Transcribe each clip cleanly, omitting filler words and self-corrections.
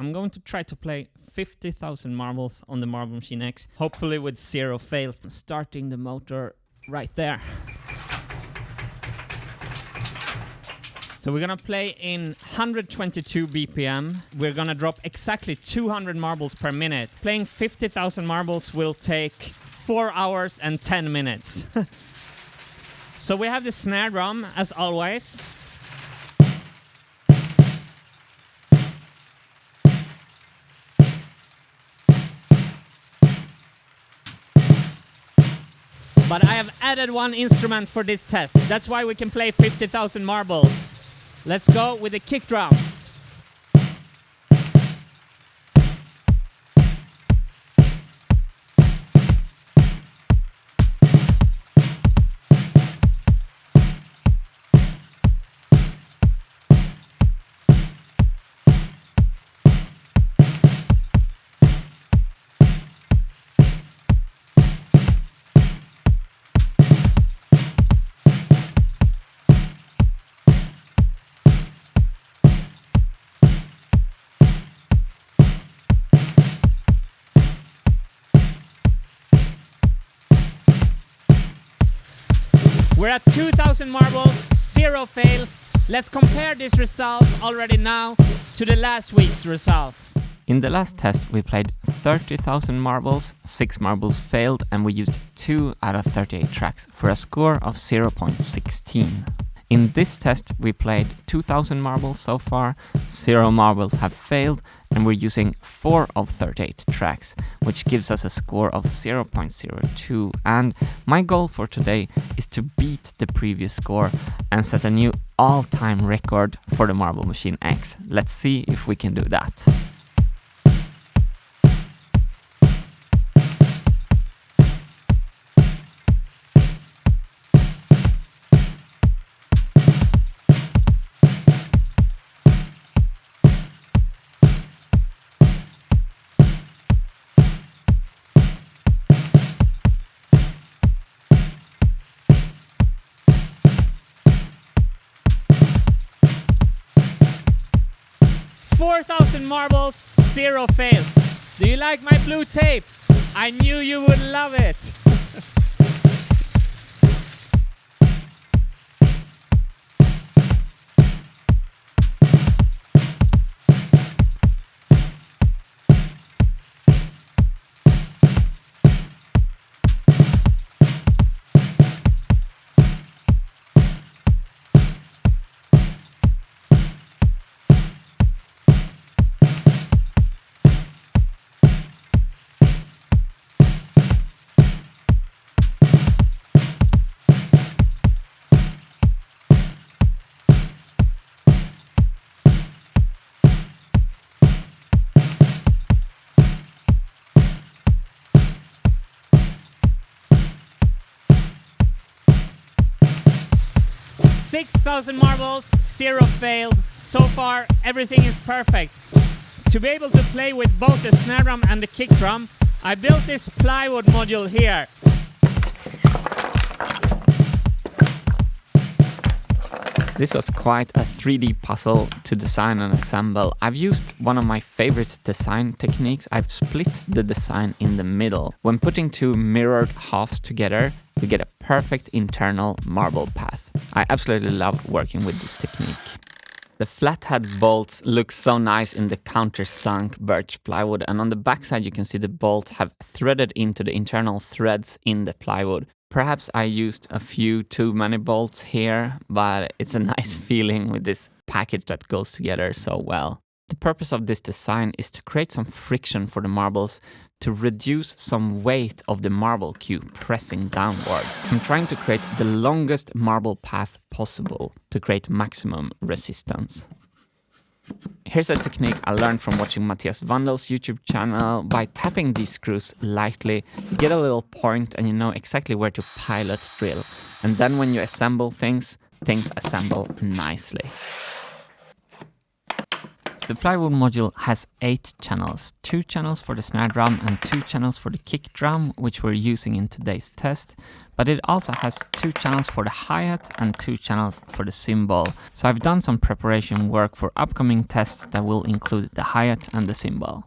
I'm going to try to play 50,000 marbles on the Marble Machine X, hopefully with 0 fails. Starting the motor right there. So we're gonna play in 122 BPM. We're gonna drop exactly 200 marbles per minute. Playing 50,000 marbles will take 4 hours and 10 minutes. So we have the snare drum, as always. But I have added one instrument for this test. That's why we can play 50,000 marbles. Let's go with the kick drum. We're at 2,000 marbles, 0 fails. Let's compare this result already now to the last week's result. In the last test, we played 30,000 marbles, 6 marbles failed, and we used 2 out of 38 tracks for a score of 0.16. In this test, we played 2,000 marbles so far, 0 marbles have failed, and we're using 4 of 38 tracks, which gives us a score of 0.02. And my goal for today is to beat the previous score and set a new all-time record for the Marble Machine X. Let's see if we can do that. Marbles, 0 fails. Do you like my blue tape? I knew you would love it. $6,000 marbles, 0 failed. So far, everything is perfect. To be able to play with both the snare drum and the kick drum, I built this plywood module here. This was quite a 3D puzzle to design and assemble. I've used one of my favorite design techniques. I've split the design in the middle. When putting 2 mirrored halves together, we get a perfect internal marble path. I absolutely love working with this technique. The flathead bolts look so nice in the countersunk birch plywood, and on the backside you can see the bolts have threaded into the internal threads in the plywood. Perhaps I used a few too many bolts here, but it's a nice feeling with this package that goes together so well. The purpose of this design is to create some friction for the marbles to reduce some weight of the marble cube pressing downwards. I'm trying to create the longest marble path possible to create maximum resistance. Here's a technique I learned from watching Mattias Wandel's YouTube channel. By tapping these screws lightly, you get a little point and you know exactly where to pilot drill. And then when you assemble things assemble nicely. The plywood module has 8 channels, 2 channels for the snare drum and 2 channels for the kick drum, which we're using in today's test, but it also has 2 channels for the hi-hat and 2 channels for the cymbal. So I've done some preparation work for upcoming tests that will include the hi-hat and the cymbal.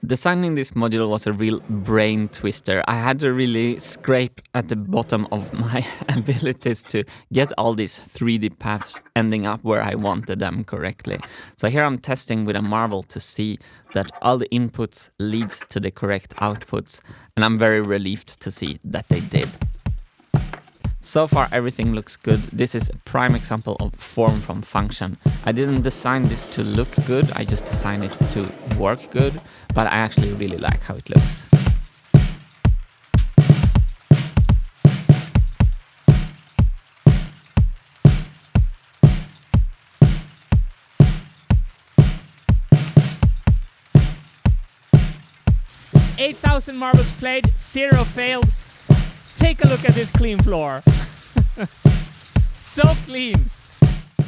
Designing this module was a real brain twister. I had to really scrape at the bottom of my abilities to get all these 3D paths ending up where I wanted them correctly. So here I'm testing with a marble to see that all the inputs leads to the correct outputs, and I'm very relieved to see that they did. So far everything looks good. This is a prime example of form from function. I didn't design this to look good, I just designed it to work good, but I actually really like how it looks. $8,000 marbles played, 0 failed. Take a look at this clean floor. So clean.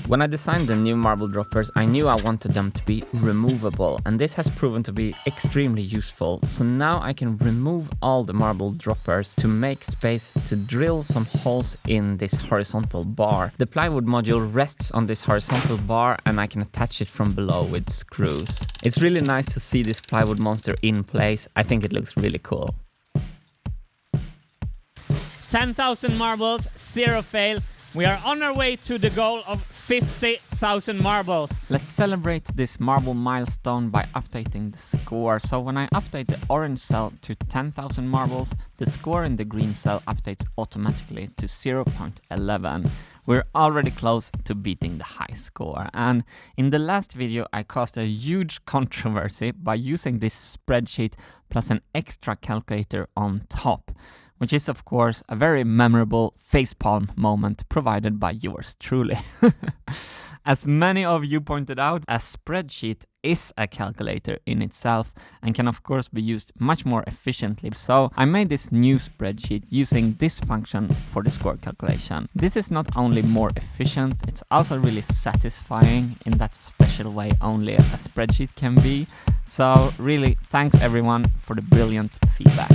When I designed the new marble droppers, I knew I wanted them to be removable, and this has proven to be extremely useful. So now I can remove all the marble droppers to make space to drill some holes in this horizontal bar. The plywood module rests on this horizontal bar and I can attach it from below with screws. It's really nice to see this plywood monster in place. I think it looks really cool. 10,000 marbles, 0 fail. We are on our way to the goal of 50,000 marbles. Let's celebrate this marble milestone by updating the score. So when I update the orange cell to 10,000 marbles, the score in the green cell updates automatically to 0.11. We're already close to beating the high score. And in the last video, I caused a huge controversy by using this spreadsheet plus an extra calculator on top, which is of course a very memorable facepalm moment provided by yours truly. As many of you pointed out, a spreadsheet is a calculator in itself and can of course be used much more efficiently. So I made this new spreadsheet using this function for the score calculation. This is not only more efficient, it's also really satisfying in that special way only a spreadsheet can be. So really thanks everyone for the brilliant feedback.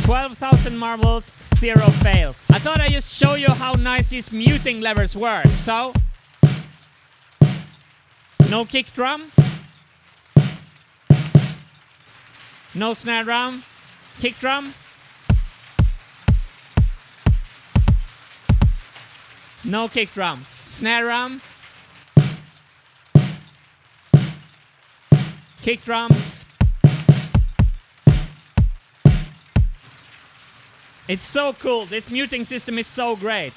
12,000 marbles, 0 fails. I thought I'd just show you how nice these muting levers work. So, no kick drum, no snare drum, kick drum, no kick drum, snare drum, kick drum. It's so cool. This muting system is so great.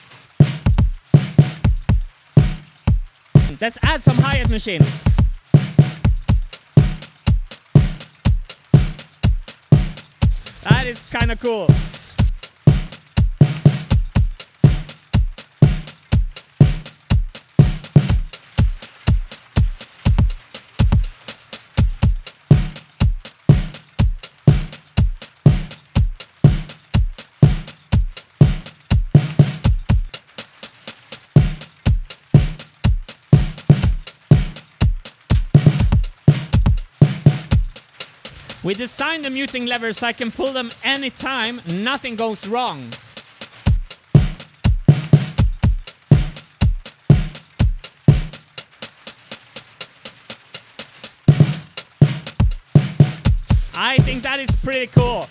Let's add some hi-hat machine. That is kind of cool. We designed the muting levers so I can pull them anytime, nothing goes wrong. I think that is pretty cool.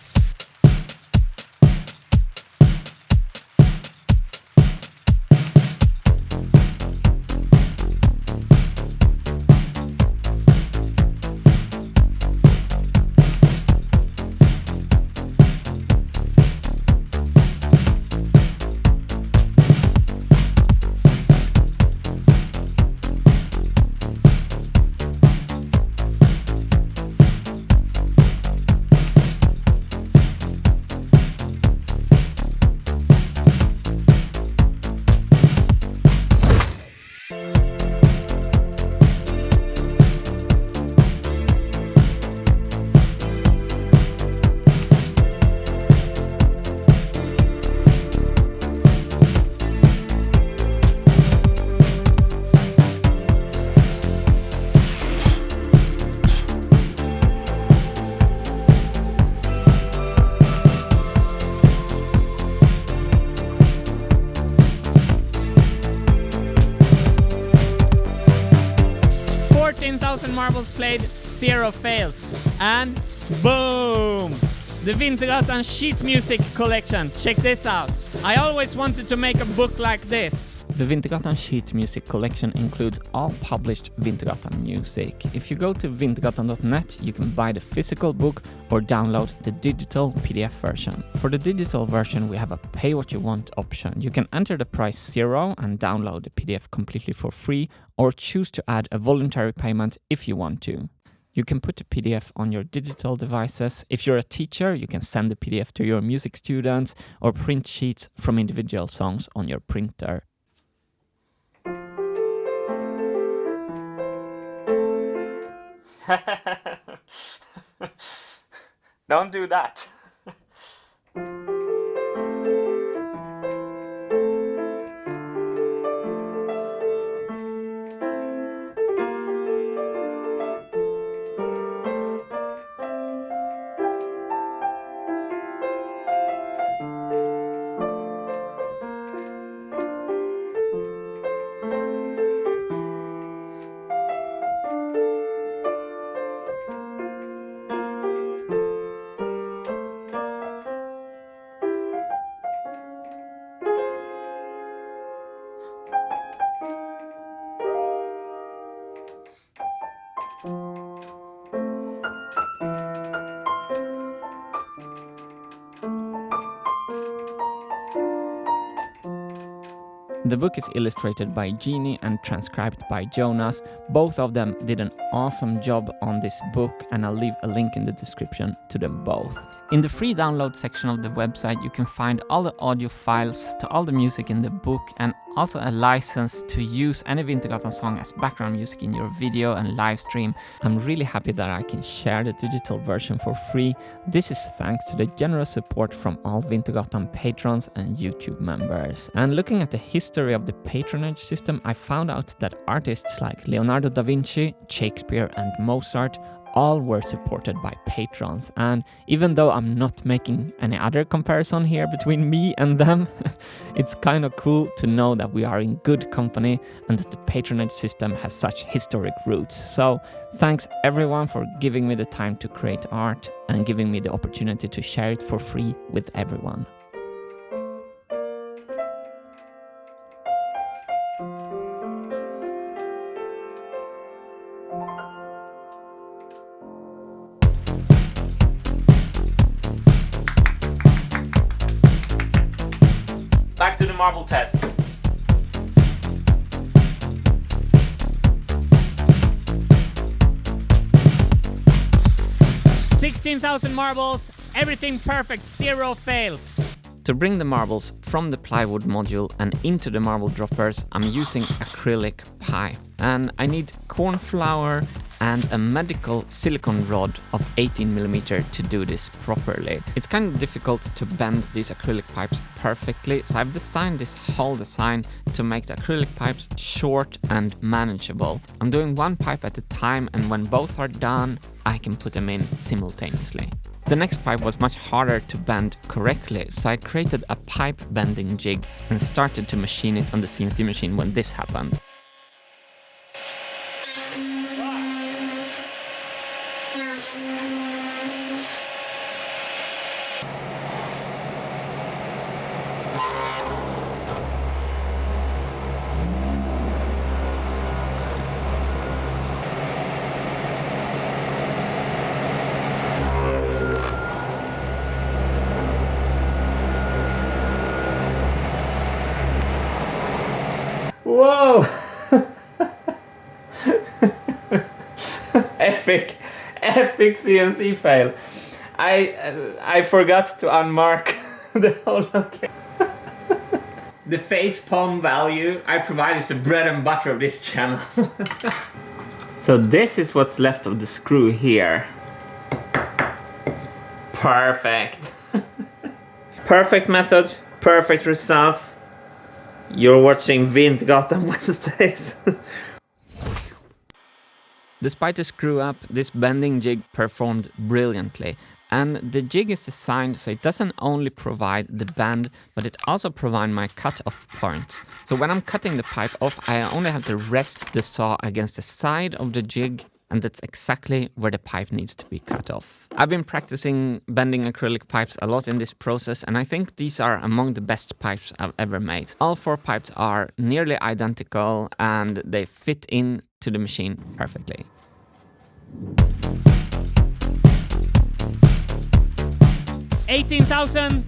marbles played, 0 fails. And boom! The Wintergatan sheet music collection. Check this out. I always wanted to make a book like this. The Wintergatan sheet music collection includes all published Wintergatan music. If you go to wintergatan.net, you can buy the physical book or download the digital PDF version. For the digital version, we have a pay what you want option. You can enter the price 0 and download the PDF completely for free, or choose to add a voluntary payment if you want to. You can put the PDF on your digital devices. If you're a teacher, you can send the PDF to your music students or print sheets from individual songs on your printer. Don't do that. The book is illustrated by Genie and transcribed by Jonas. Both of them did an awesome job on this book, and I'll leave a link in the description to them both. In the free download section of the website, you can find all the audio files to all the music in the book, and also a license to use any Wintergatan song as background music in your video and live stream. I'm really happy that I can share the digital version for free. This is thanks to the generous support from all Wintergatan patrons and YouTube members. And looking at the history of the patronage system, I found out that artists like Leonardo da Vinci, Shakespeare and Mozart all were supported by patrons, and even though I'm not making any other comparison here between me and them, it's kind of cool to know that we are in good company and that the patronage system has such historic roots. So thanks everyone for giving me the time to create art and giving me the opportunity to share it for free with everyone. Back to the marble test. $16,000 marbles, everything perfect, 0 fails. To bring the marbles from the plywood module and into the marble droppers, I'm using acrylic pipe. And I need corn flour and a medical silicone rod of 18mm to do this properly. It's kind of difficult to bend these acrylic pipes perfectly, so I've designed this whole design to make the acrylic pipes short and manageable. I'm doing one pipe at a time, and when both are done, I can put them in simultaneously. The next pipe was much harder to bend correctly, so I created a pipe bending jig and started to machine it on the CNC machine when this happened. Whoa! Epic CNC fail. I forgot to unmark the whole location. The face palm value I provide is the bread and butter of this channel. So this is what's left of the screw here. Perfect. Perfect method, perfect results. You're watching Wintergatan Wednesdays. Despite the screw up, this bending jig performed brilliantly. And the jig is designed so it doesn't only provide the bend, but it also provides my cut-off points. So when I'm cutting the pipe off, I only have to rest the saw against the side of the jig and that's exactly where the pipe needs to be cut off. I've been practicing bending acrylic pipes a lot in this process, and I think these are among the best pipes I've ever made. All 4 pipes are nearly identical and they fit in to the machine perfectly. $18,000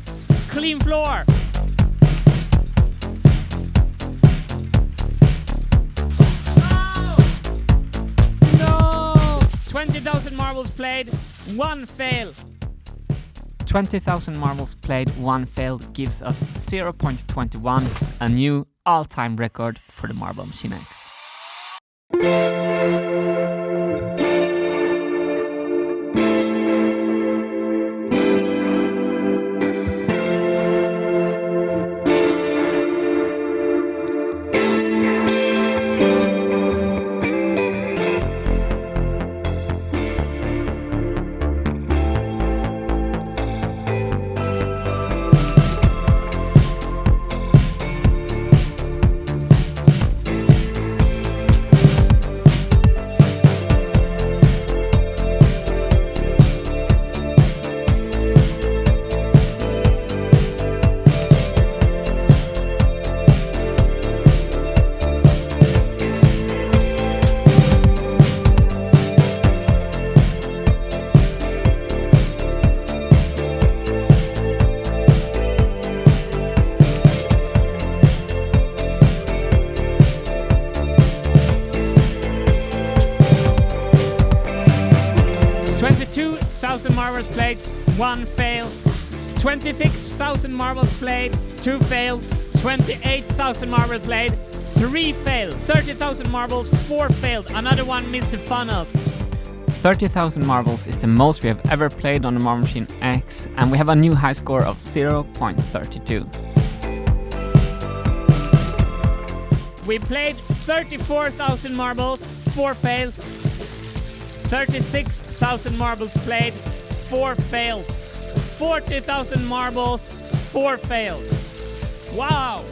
clean floor. No! 20,000 marbles played, 1 fail. 20,000 marbles played, 1 failed gives us 0.21, a new all-time record for the Marble Machine X. 22,000 marbles played, 1 fail. 26,000 marbles played, 2 failed. 28,000 marbles played, 3 failed. 30,000 marbles, 4 failed. Another one missed the funnels. 30,000 marbles is the most we have ever played on the Marble Machine X, and we have a new high score of 0.32. We played 34,000 marbles, 4 failed. 36,000 marbles played, 4 failed. 40,000 marbles, 4 fails. Wow!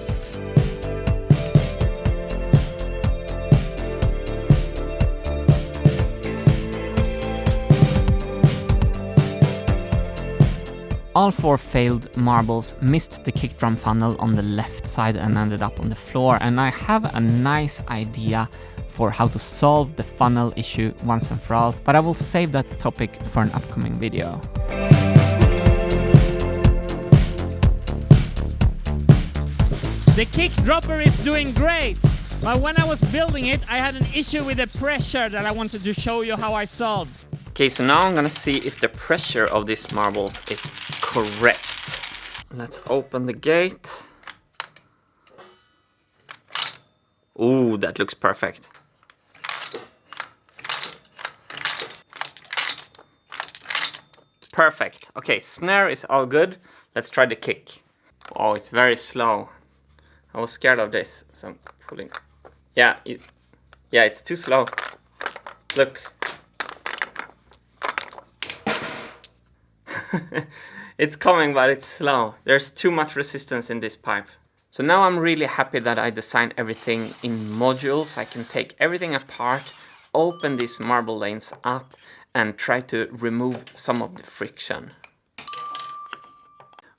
All 4 failed marbles missed the kick drum funnel on the left side and ended up on the floor, and I have a nice idea for how to solve the funnel issue once and for all, but I will save that topic for an upcoming video. The kick dropper is doing great, but when I was building it, I had an issue with the pressure that I wanted to show you how I solved. Okay, so now I'm gonna see if the pressure of these marbles is correct. Let's open the gate. Ooh, that looks perfect. Perfect. Okay, snare is all good. Let's try the kick. Oh, it's very slow. I was scared of this, so I'm pulling. Yeah, it's too slow. Look. It's coming, but it's slow. There's too much resistance in this pipe. So now I'm really happy that I designed everything in modules. I can take everything apart, open these marble lanes up, and try to remove some of the friction.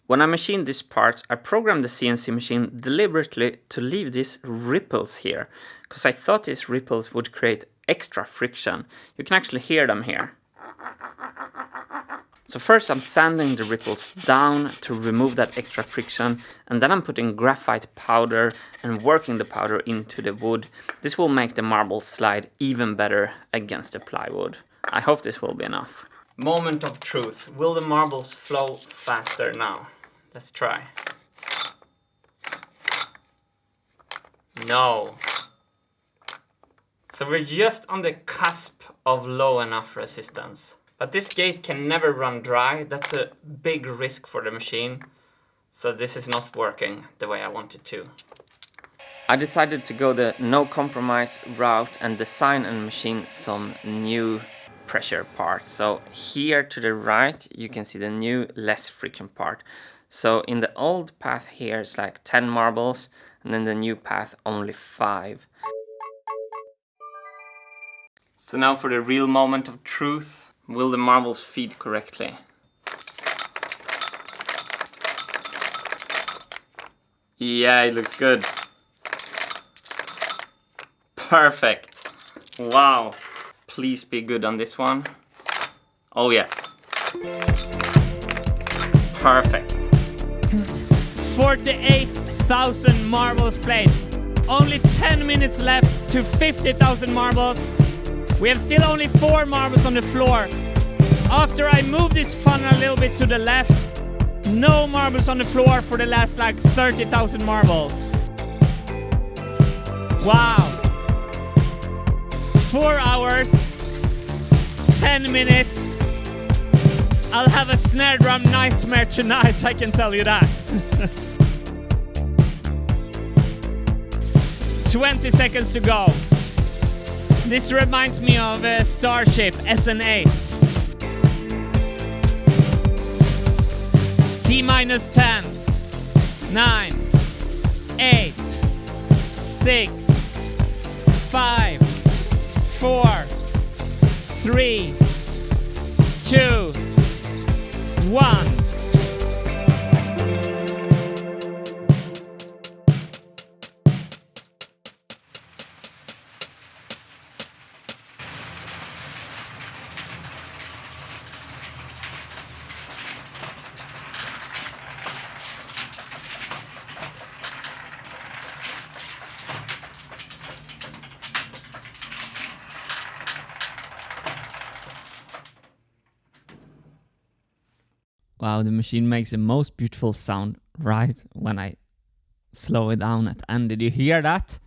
When I machined these parts, I programmed the CNC machine deliberately to leave these ripples here, because I thought these ripples would create extra friction. You can actually hear them here. So first I'm sanding the ripples down to remove that extra friction, and then I'm putting graphite powder and working the powder into the wood. This will make the marble slide even better against the plywood. I hope this will be enough. Moment of truth. Will the marbles flow faster now? Let's try. No. So we're just on the cusp of low enough resistance. But this gate can never run dry. That's a big risk for the machine. So this is not working the way I want it to. I decided to go the no compromise route and design and machine some new pressure parts. So here to the right, you can see the new less friction part. So in the old path here, it's like 10 marbles, and then the new path only 5. So now for the real moment of truth. Will the marbles feed correctly? Yeah, it looks good. Perfect. Wow. Please be good on this one. Oh yes. Perfect. 48,000 marbles played. Only 10 minutes left to 50,000 marbles. We have still only 4 marbles on the floor. After I move this funnel a little bit to the left, no marbles on the floor for the last like 30,000 marbles. Wow. 4 hours, 10 minutes. I'll have a snare drum nightmare tonight, I can tell you that. 20 seconds to go. This reminds me of a Starship SN8. T-minus 10, 9, 8, 6, 5, 4, 3, 2, 1. Wow, the machine makes the most beautiful sound right when I slow it down at the end. Did you hear that?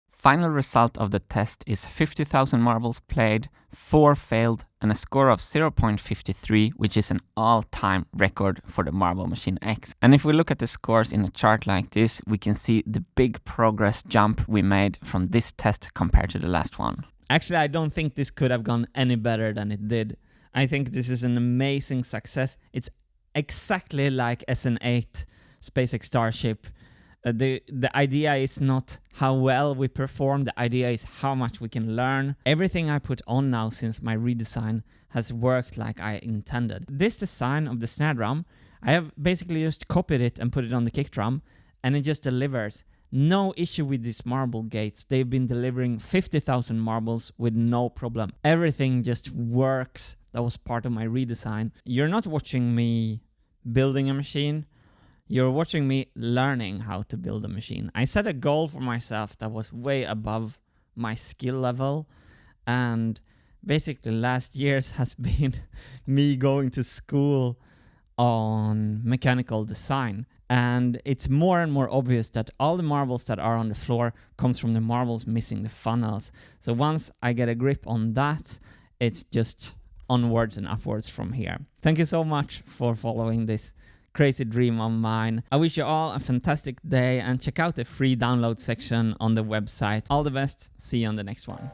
Final result of the test is 50,000 marbles played, 4 failed, and a score of 0.53, which is an all-time record for the Marble Machine X. And if we look at the scores in a chart like this, we can see the big progress jump we made from this test compared to the last one. Actually, I don't think this could have gone any better than it did. I think this is an amazing success. It's exactly like SN8 SpaceX Starship. The idea is not how well we perform, the idea is how much we can learn. Everything I put on now since my redesign has worked like I intended. This design of the snare drum, I have basically just copied it and put it on the kick drum, and it just delivers. No issue with these marble gates. They've been delivering 50,000 marbles with no problem. Everything just works. That was part of my redesign. You're not watching me building a machine. You're watching me learning how to build a machine. I set a goal for myself that was way above my skill level. And basically last year's has been me going to school on mechanical design. And it's more and more obvious that all the marbles that are on the floor comes from the marbles missing the funnels. So once I get a grip on that, it's just onwards and upwards from here. Thank you so much for following this crazy dream of mine. I wish you all a fantastic day and check out the free download section on the website. All the best. See you on the next one.